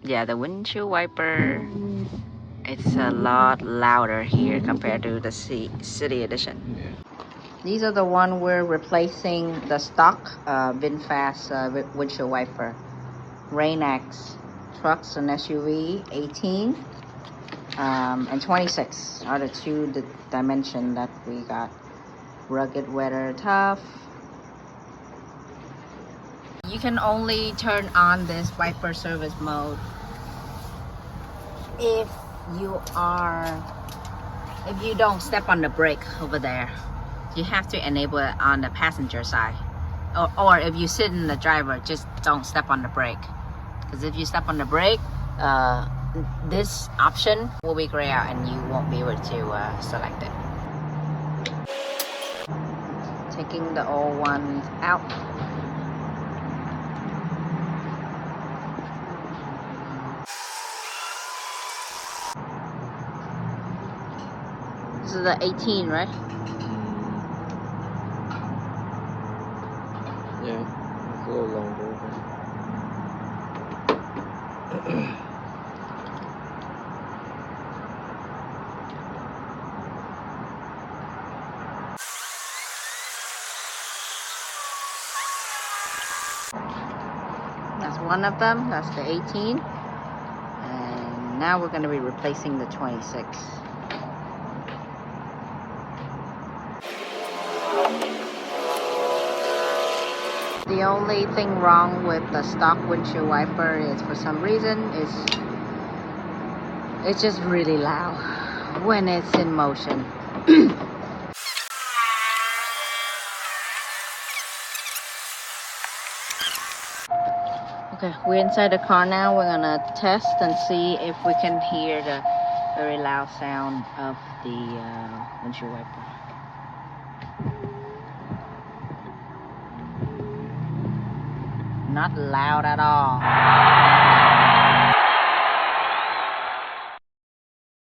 yeah, the windshield wiper, it's a lot louder here compared to the city edition. Yeah. These are the one we're replacing the stock VinFast windshield wiper. Rain-X trucks and SUV 18 and 26 are the two dimension that we got. Rugged, weather, tough. You can only turn on this wiper service mode if you don't step on the brake over there. You have to enable it on the passenger side, or if you sit in the driver, just don't step on the brake, because if you step on the brake, this option will be grayed out and you won't be able to select it. Taking the old ones out. This is the 18, right? Yeah, it's a little longer. That's one of them. That's the 18. And now we're going to be replacing the 26. The only thing wrong with the stock windshield wiper is, for some reason, it's just really loud when it's in motion. Okay, we're inside the car now. We're gonna test and see if we can hear the very loud sound of the windshield wiper. Not loud at all.